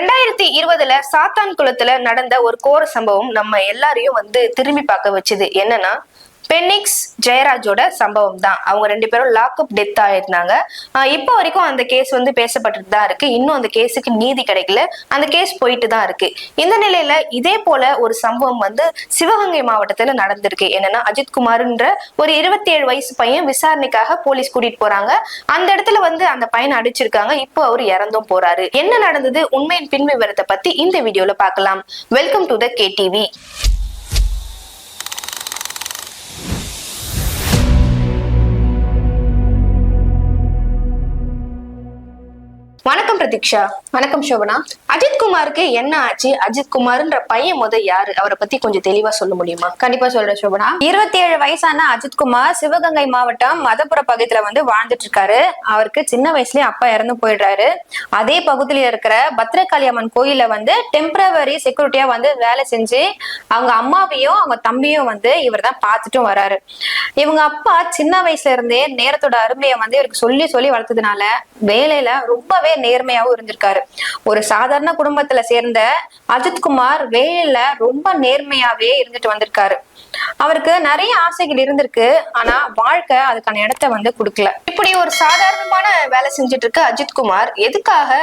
2020 சாத்தான்குளத்துல நடந்த ஒரு கோர சம்பவம் நம்ம எல்லாரையும் திரும்பி பார்க்க வச்சுது. என்னன்னா பென்னிக்ஸ் ஜெயராஜோட சம்பவம் தான். அவங்க 2 பேரும் லாக்அப் டெத் ஆயிருந்தாங்க. இப்போ வரைக்கும் அந்த கேஸ் பேசப்பட்டுட்டு தான் இருக்கு. இன்னும் அந்த கேஸுக்கு நீதி கிடைக்கல. அந்த கேஸ் போயிட்டு தான் இருக்கு. இந்த நிலையில இதே போல ஒரு சம்பவம் சிவகங்கை மாவட்டத்துல நடந்திருக்கு. என்னன்னா அஜித்குமார்ன்ற ஒரு 27 வயசு பையன் விசாரணைக்காக போலீஸ் கூட்டிட்டு போறாங்க. அந்த இடத்துல அந்த பையனை அடிச்சிருக்காங்க. இப்போ அவர் இறந்தும் போறாரு. என்ன நடந்தது, உண்மையின் பின் விவரத்தை பத்தி இந்த வீடியோல பார்க்கலாம். Welcome to the KTV. வணக்கம் பிரதீக்ஷா. வணக்கம் சோபனா. அஜித்குமாருக்கு என்ன ஆச்சு? அஜித்குமார்ன்ற பையன் யாரு? அவரை பத்தி கொஞ்சம் தெளிவா சொல்ல முடியுமா? கண்டிப்பா சொல்றேன் சோபனா. 27 வயசான அஜித்குமார் சிவகங்கை மாவட்டம் மதப்புற பகுதியில வாழ்ந்துட்டு இருக்காரு. அவருக்கு சின்ன வயசுலயே அப்பா இறந்து போயிடுறாரு. அதே பகுதியில இருக்கிற பத்ரகாளி அம்மன் கோயில டெம்பரவரி செக்யூரிட்டியா வேலை செஞ்சு அவங்க அம்மாவையும் அவங்க தம்பியும் இவர் தான் பார்த்துட்டும் வராரு. இவங்க அப்பா சின்ன வயசுல இருந்தே நேரத்தோட அருமையை இவருக்கு சொல்லி சொல்லி வளர்த்ததுனால வேலையில ரொம்பவே நேர்மையாவும் இருந்திருக்காரு. ஒரு சாதாரண குடும்பத்துல சேர்ந்த அஜித்குமார் வேலையில ரொம்ப நேர்மையாவே இருந்துட்டு வந்திருக்காரு. அவருக்கு நிறைய ஆசைகள் இருந்திருக்கு. ஆனா வாழ்க்கை அதுக்கான இடத்த கொடுக்கல. இப்படி ஒரு சாதாரணமான வேலை செஞ்சுட்டு இருக்க அஜித்குமார் எதுக்காக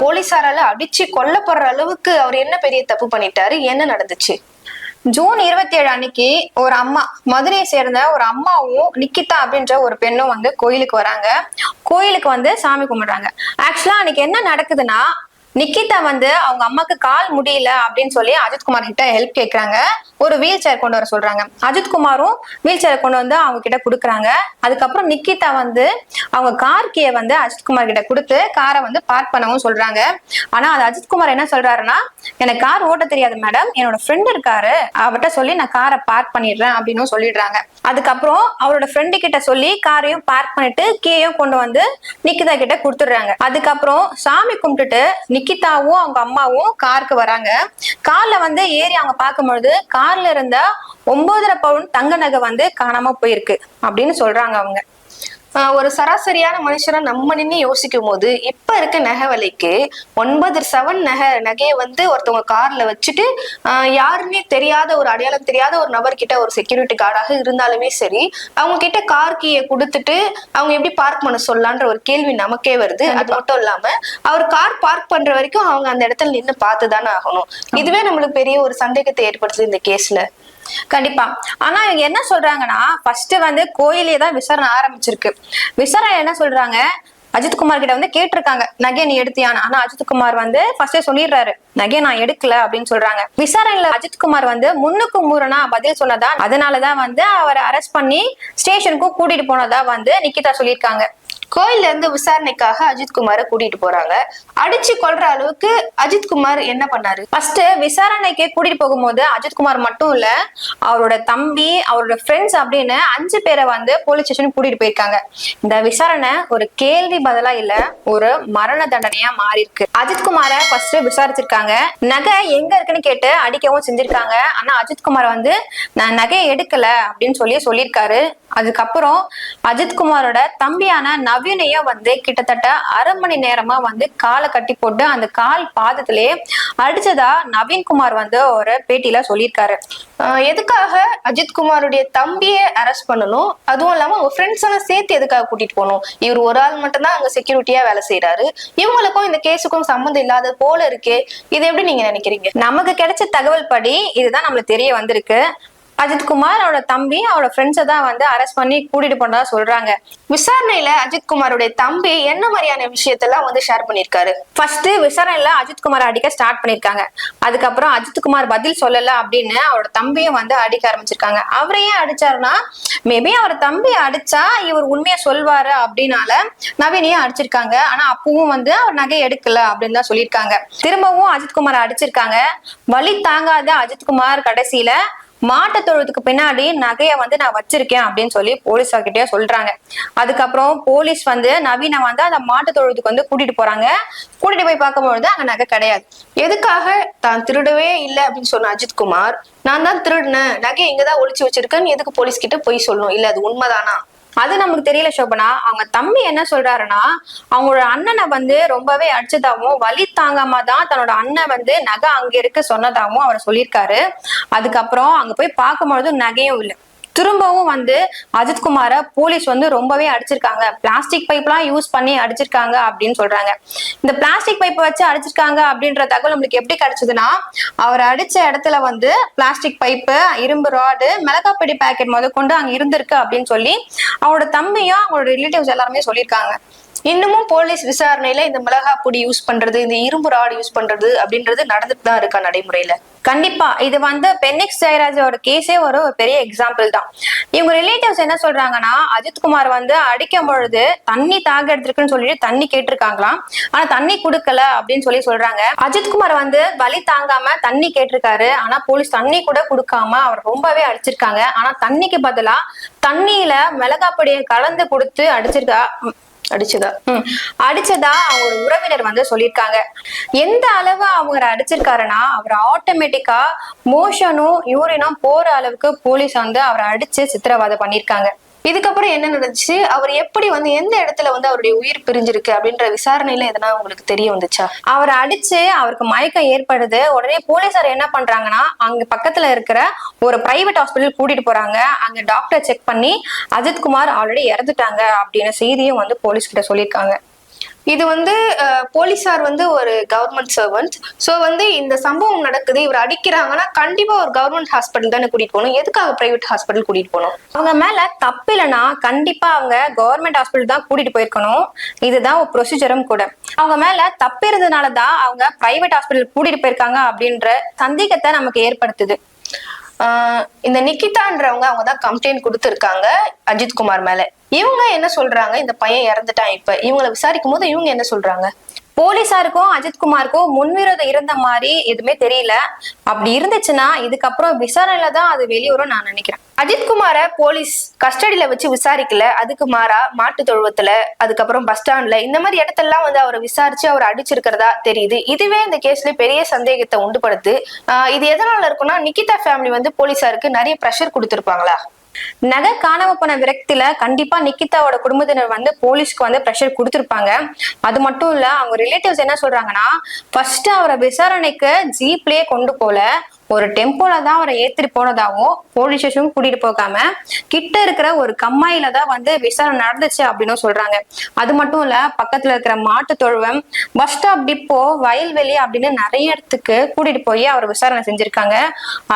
போலீசாரால அடிச்சு கொல்லப்படுற அளவுக்கு அவர் என்ன பெரிய தப்பு பண்ணிட்டாரு? என்ன நடந்துச்சு? ஜூன் 27 அன்னைக்கு ஒரு அம்மா, மதுரையை சேர்ந்த ஒரு அம்மாவும் நிக்கிதா அப்படின்ற ஒரு பெண்ணும் கோயிலுக்கு வராங்க. கோயிலுக்கு சாமி கும்பிடுறாங்க. ஆக்சுவலா அன்னைக்கு என்ன நடக்குதுன்னா, நிக்கிதா அவங்க அம்மாக்கு கால் முடியல அப்படின்னு சொல்லி அஜித்குமார் கிட்ட ஹெல்ப் கேட்கறாங்க. ஒரு வீல் சேர் கொண்டு வர சொல்றாங்க. அஜித்குமாரும் வீல் சேர் கொண்டு அவங்க கிட்ட கொடுக்குறாங்க. அதுக்கப்புறம் நிக்கிதா அவங்க கார் கீயை அஜித்குமார் கிட்ட கொடுத்து காரை பார்க் பண்ணவும் சொல்றாங்க. ஆனா அது அஜித்குமார் என்ன சொல்றாருன்னா, எனக்கு கார் ஓட்ட தெரியாது மேடம், என்னோட ஃப்ரெண்ட் இருக்காரு, அவர்கிட்ட சொல்லி நான் காரை பார்க் பண்ணிடுறேன் அப்படின்னு சொல்லிடுறாங்க. அதுக்கப்புறம் அவரோட ஃப்ரெண்டு கிட்ட சொல்லி காரையும் பார்க் பண்ணிட்டு கீயையும் கொண்டு நிக்கிதா கிட்ட கொடுத்துடுறாங்க. அதுக்கப்புறம் சாமி கும்பிட்டுட்டு நிக்கிதாவும் அவங்க அம்மாவும் காருக்கு வராங்க. கார்ல ஏறி அவங்க பார்க்கும்பொழுது கார்ல இருந்த 9.5 பவுன் தங்க நகை காணாம போயிருக்கு அப்படின்னு சொல்றாங்க. அவங்க ஒரு சராசரியான மனுஷனா நம்ம நின்று யோசிக்கும் போது இப்ப இருக்க நகை விலைக்கு 9 சவன் நகையை ஒருத்தவங்க கார்ல வச்சுட்டு யாருமே தெரியாத ஒரு அடையாளம் தெரியாத ஒரு நபர்கிட்ட, ஒரு செக்யூரிட்டி கார்டாக இருந்தாலுமே சரி, அவங்க கிட்ட கார் கீயை கொடுத்துட்டு அவங்க எப்படி பார்க் பண்ண சொல்லலான்ற ஒரு கேள்வி நமக்கே வருது. அது மட்டும் இல்லாம அவர் கார் பார்க் பண்ற வரைக்கும் அவங்க அந்த இடத்துல நின்று பார்த்துதானே ஆகணும். இதுவே நம்மளுக்கு பெரிய ஒரு சந்தேகத்தை ஏற்படுத்துது இந்த கேஸ்ல. கண்டிப்பா. ஆனா இவங்க என்ன சொல்றாங்கன்னா, ஃபர்ஸ்ட் கோயிலே தான் விசாரணை ஆரம்பிச்சிருக்கு. விசாரணை என்ன சொல்றாங்க, அஜித்குமார் கிட்ட கேட்டிருக்காங்க நகையை நீ எடுத்தியான்னு. ஆனா அஜித்குமார் ஃபர்ஸ்டே சொல்லிடுறாரு நகையை நான் எடுக்கல அப்படின்னு சொல்றாங்க. விசாரணையில அஜித்குமார் முன்னுக்கு மூறனா பதில் சொன்னதா, அதனாலதான் அவரை அரெஸ்ட் பண்ணி ஸ்டேஷனுக்கும் கூட்டிட்டு போனதா நிக்கிதா சொல்லியிருக்காங்க. கோயில்ல இருந்து விசாரணைக்காக அஜித்குமாரை கூட்டிட்டு போறாங்க. அடிச்சு கொல்ற அளவுக்கு அஜித்குமார் என்ன பண்ணாரு? ஃபர்ஸ்ட் விசாரணைக்கு கூட்டிட்டு போகும்போது அஜித்குமார் மட்டும் இல்ல, அவரோட தம்பி, அவரோட ஃப்ரெண்ட்ஸ் அப்படின்னு 5 பேரை போலீஸ் ஸ்டேஷன் கூட்டிட்டு போயிருக்காங்க. இந்த விசாரணை ஒரு கேள்வி பதிலா இல்ல, ஒரு மரண தண்டனையா மாறி இருக்கு. அஜித்குமாரை ஃபர்ஸ்ட் விசாரிச்சிருக்காங்க. நகை எங்க இருக்குன்னு கேட்டு அடிக்கவும் செஞ்சிருக்காங்க. ஆனா அஜித்குமார் நான் நகையை எடுக்கல அப்படின்னு சொல்லியிருக்காரு. அதுக்கப்புறம் அஜித்குமாரோட தம்பியான நவீனையும் கிட்டத்தட்ட அரை மணி நேரமா காலை கட்டி போட்டு அந்த கால் பாதத்திலே அடிச்சதா நவீன்குமார் ஒரு பேட்டியில சொல்லியிருக்காரு. எதுக்காக அஜித்குமாருடைய தம்பியை அரெஸ்ட் பண்ணணும், அதுவும் இல்லாம அவங்க ஃப்ரெண்ட்ஸ் எல்லாம் சேர்த்து எதுக்காக கூட்டிட்டு போகணும்? இவர் ஒரு ஆள் மட்டும் தான் அங்க செக்யூரிட்டியா வேலை செய்யறாரு. இவங்களுக்கும் இந்த கேஸுக்கும் சம்மந்தம் இல்லாத போல இருக்கே, இது எப்படி நீங்க நினைக்கிறீங்க? நமக்கு கிடைச்ச தகவல் படி இதுதான் நம்மளுக்கு தெரிய வந்திருக்கு. அஜித்குமார் அவரோட தம்பி, அவரோட ஃப்ரெண்ட்ஸை தான் அரெஸ்ட் பண்ணி கூட்டிட்டு போனதா சொல்றாங்க. விசாரணையில அஜித்குமாருடைய தம்பி என்ன மாதிரியான விஷயத்தெல்லாம் ஷேர் பண்ணிருக்காரு? ஃபர்ஸ்ட் விசாரணையில அஜித்குமார் அடிக்க ஸ்டார்ட் பண்ணிருக்காங்க. அதுக்கப்புறம் அஜித்குமார் பதில் சொல்லல அப்படின்னு அவரோட தம்பியும் அடிக்க ஆரம்பிச்சிருக்காங்க. அவரையே அடிச்சாருன்னா, மேபி அவர் தம்பி அடிச்சா இவர் உண்மையா சொல்வாரு அப்படின்னால நவீனையும் அடிச்சிருக்காங்க. ஆனா அப்பவும் அவர் நகை எடுக்கல அப்படின்னு தான் சொல்லியிருக்காங்க. திரும்பவும் அஜித்குமார் அடிச்சிருக்காங்க. வலி தாங்காத அஜித்குமார் கடைசியில மாட்டு தொழுதுக்கு பின்னாடி நகையை நான் வச்சிருக்கேன் அப்படின்னு சொல்லி போலீஸ்கிட்டயே சொல்றாங்க. அதுக்கப்புறம் போலீஸ் நவீனை அந்த மாட்டு தொழுதுக்கு கூட்டிட்டு போறாங்க. கூட்டிட்டு போய் பார்க்கும்பொழுது அங்க நகை கிடையாது. எதுக்காக தான் திருடவே இல்லை அப்படின்னு சொன்ன அஜித்குமார், நான் தான் திருடினேன், நகை இங்கதான் ஒளிச்சு வச்சிருக்கேன்னு எதுக்கு போலீஸ் கிட்ட போய் சொல்லணும்? இல்ல அது உண்மைதானா? அது நமக்கு தெரியல சோபனா. அவங்க தம்பி என்ன சொல்றாருன்னா, அவங்களோட அண்ணனை வந்து ரொம்பவே அடிச்சதாவும், வலி தாங்காம தான் தன்னோட அண்ணன் வந்து நகை அங்க இருக்கு சொன்னதாவும் அவர் சொல்லியிருக்காரு. அதுக்கப்புறம் அங்க போய் பார்க்கும்பொழுது நகையும் இல்லை. திரும்பவும் வந்து அஜித்குமார போலீஸ் வந்து ரொம்பவே அடிச்சிருக்காங்க, பிளாஸ்டிக் பைப்லாம் யூஸ் பண்ணி அடிச்சிருக்காங்க அப்படின்னு சொல்றாங்க. இந்த பிளாஸ்டிக் பைப்பை வச்சு அடிச்சிருக்காங்க அப்படின்ற தகவல் நம்மளுக்கு எப்படி கிடைச்சதுன்னா, அவர் அடிச்ச இடத்துல வந்து பிளாஸ்டிக் பைப்பு, இரும்பு ராடு, மிளகாப்பொடி பாக்கெட் முதற்கொண்டு அங்க இருந்திருக்கு அப்படின்னு சொல்லி அவரோட தம்பியும் அவங்களோட ரிலேட்டிவ்ஸ் எல்லாருமே சொல்லியிருக்காங்க. இன்னமும் போலீஸ் விசாரணையில இந்த மிளகா பொடி யூஸ் பண்றது, இந்த இரும்பு ராடு யூஸ் பண்றது அப்படின்றது நடந்துட்டு தான் இருக்கா நடைமுறையில? கண்டிப்பா இது வந்து பென்னிக்ஸ் ஜெயராஜோட கேஸே ஒரு பெரிய எக்ஸாம்பிள் தான். இவங்க ரிலேட்டிவ்ஸ் என்ன சொல்றாங்கன்னா, அஜித்குமார் வந்து அடிக்கும் பொழுது தண்ணி தாக எடுத்திருக்குன்னு சொல்லிட்டு தண்ணி கேட்டிருக்காங்களாம், ஆனா தண்ணி கொடுக்கல அப்படின்னு சொல்றாங்க. அஜித்குமார் வந்து வலி தாங்காம தண்ணி கேட்டிருக்காரு, ஆனா போலீஸ் தண்ணி கூட கொடுக்காம அவர் ரொம்பவே அடிச்சிருக்காங்க. ஆனா தண்ணிக்கு பதிலா தண்ணியில மிளகாப்பொடியை கலந்து கொடுத்து அடிச்சதா அவங்களோட உறவினர் வந்து சொல்லியிருக்காங்க. எந்த அளவு அவங்க அடிச்சிருக்காருன்னா, அவர் ஆட்டோமேட்டிக்கா மோஷனும் யூரினும் போற அளவுக்கு போலீஸ் வந்து அவரை அடிச்சு சித்திரவதை பண்ணிருக்காங்க. இதுக்கப்புறம் என்ன நடந்துச்சு, அவர் எப்படி வந்து எந்த இடத்துல வந்து அவருடைய உயிர் பிரிஞ்சிருக்கு அப்படின்ற விசாரணையில எதனா உங்களுக்கு தெரிய வந்துச்சா? அவர் அடிச்சு அவருக்கு மயக்கம் ஏற்படுது. உடனே போலீசார் என்ன பண்றாங்கன்னா, அங்க பக்கத்துல இருக்கிற ஒரு பிரைவேட் ஹாஸ்பிட்டல் கூட்டிட்டு போறாங்க. அங்க டாக்டர் செக் பண்ணி அஜித்குமார் ஆல்ரெடி இறந்துட்டாங்க அப்படின்னு செய்தியும் வந்து போலீஸ் கிட்ட சொல்லியிருக்காங்க. இது வந்து போலீசார் வந்து ஒரு கவர்மெண்ட் சர்வன்ட். சோ வந்து இந்த சம்பவம் நடக்குது, இவர் அடிக்கிறாங்கன்னா கண்டிப்பா ஒரு கவர்மெண்ட் ஹாஸ்பிட்டல் தானே கூட்டிட்டு போகணும். எதுக்காக பிரைவேட் ஹாஸ்பிட்டல் கூட்டிட்டு போகணும்? அவங்க மேல தப்பு இல்லைன்னா கண்டிப்பா அவங்க கவர்மெண்ட் ஹாஸ்பிட்டல் தான் கூட்டிட்டு போயிருக்கணும். இதுதான் ஒரு ப்ரொசீஜரும் கூட. அவங்க மேல தப்பு இருந்ததுனாலதான் அவங்க பிரைவேட் ஹாஸ்பிட்டல் கூட்டிட்டு போயிருக்காங்க அப்படின்ற சந்தேகத்தை நமக்கு ஏற்படுத்துது. இந்த நிக்கிதான்றவங்க அவங்க தான் கம்ப்ளைண்ட் கொடுத்துருக்காங்க அஜித்குமார் மேல. இவங்க என்ன சொல்றாங்க, இந்த பையன் இறந்துட்டான், இப்ப இவங்களை விசாரிக்கும் போது இவங்க என்ன சொல்றாங்க? போலீசாருக்கும் அஜித்குமாருக்கும் முன்விரோதம் இருந்த மாதிரி எதுவுமே தெரியல. அப்படி இருந்துச்சுன்னா இதுக்கப்புறம் விசாரணையில தான் அது வெளியூரும் நான் நினைக்கிறேன். அஜித்குமார போலீஸ் கஸ்டடியில வச்சு விசாரிக்கல, அதுக்கு மாறா மாட்டு தொழுவத்துல, அதுக்கப்புறம் பஸ் ஸ்டாண்ட்ல, இந்த மாதிரி இடத்தெல்லாம் வந்து அவரை விசாரிச்சு அவர் அடிச்சிருக்கிறதா தெரியுது. இதுவே இந்த கேஸ்ல பெரிய சந்தேகத்தை உண்டுபடுத்து. இது எதனால இருக்குன்னா, நிக்கிதா ஃபேமிலி வந்து போலீசாருக்கு நிறைய ப்ரெஷர் கொடுத்திருப்பாங்களா? நகை காணாம போன விரக்தியில கண்டிப்பா நிக்கிதாவோட குடும்பத்தினர் வந்து போலீஸ்க்கு வந்து பிரஷர் கொடுத்திருப்பாங்க. அது மட்டும் இல்ல, அவங்க ரிலேட்டிவ்ஸ் என்ன சொல்றாங்கன்னா, ஃபர்ஸ்ட் அவரை விசாரணைக்கு ஜீப்லயே கொண்டு போல, ஒரு டெம்போல தான் அவரை ஏத்திட்டு போனதாகவும், போலீஸ் ஸ்டேஷன் கூட்டிட்டு போகாம கிட்ட இருக்கிற ஒரு கம்மாயில தான் வந்து விசாரணை நடந்துச்சு அப்படின்னு சொல்றாங்க. அது மட்டும் இல்ல, பக்கத்துல இருக்கிற மாட்டு தொழுவம், பஸ் ஸ்டாப், டிப்போ, வயல்வெளி அப்படின்னு நிறைய இடத்துக்கு கூட்டிட்டு போய் அவர் விசாரணை செஞ்சிருக்காங்க.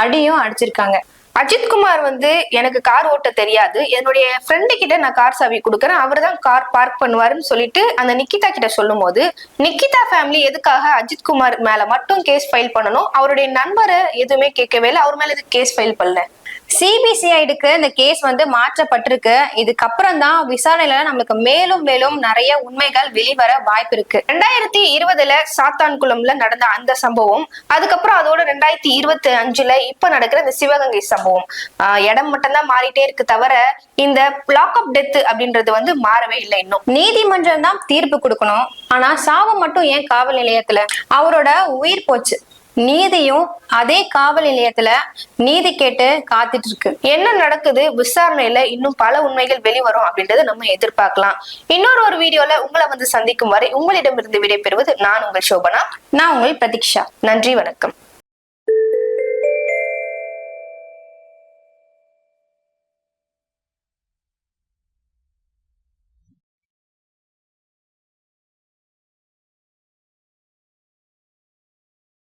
அடியும் அடிச்சிருக்காங்க. அஜித்குமார் வந்து எனக்கு கார் ஓட்ட தெரியாது, என்னுடைய ஃப்ரெண்டு கிட்ட நான் கார் சாவி கொடுக்குறேன், அவர் தான் கார் பார்க் பண்ணுவாருன்னு சொல்லிட்டு அந்த நிக்கிதா கிட்ட சொல்லும் போது, நிக்கிதா ஃபேமிலி எதுக்காக அஜித்குமார் மேல மட்டும் கேஸ் ஃபைல் பண்ணணும், அவருடைய நண்பரை எதுவுமே கேட்கவே இல்லை, அவர் மேல எதுக்கு கேஸ் ஃபைல் பண்ணல? சிபிசிஐடிக்கு இந்த கேஸ் வந்து மாற்றப்பட்டிருக்கு. இதுக்கப்புறம் தான் விசாரணையில நம்மளுக்கு மேலும் மேலும் நிறைய உண்மைகள் வெளிவர வாய்ப்பு இருக்கு. 2020 சாத்தான்குளம்ல நடந்த அந்த சம்பவம், அதுக்கப்புறம் அதோட 2025 இப்ப நடக்கிற இந்த சிவகங்கை சம்பவம், இடம் மட்டும்தான் மாறிட்டே இருக்கு தவிர இந்த லாக்அப் டெத் அப்படின்றது வந்து மாறவே இல்லை. இன்னும் நீதிமன்றம் தான் தீர்ப்பு கொடுக்கணும். ஆனா சாவு மட்டும் ஏன் காவல் நிலையத்துல? அவரோட உயிர் போச்சு. நீதியும் அதே காவல் நிலையத்துல நீதி கேட்டு காத்துட்டு இருக்கு. என்ன நடக்குது விசாரணையில இன்னும் பல உண்மைகள் வெளிவரும் அப்படின்றத நம்ம எதிர்பார்க்கலாம். இன்னொரு வீடியோல உங்களை வந்து சந்திக்கும் வரை உங்களிடமிருந்து விடைபெறுவது நான் உங்கள் சோபனா. நான் உங்கள் பிரதீக்ஷா. நன்றி, வணக்கம்.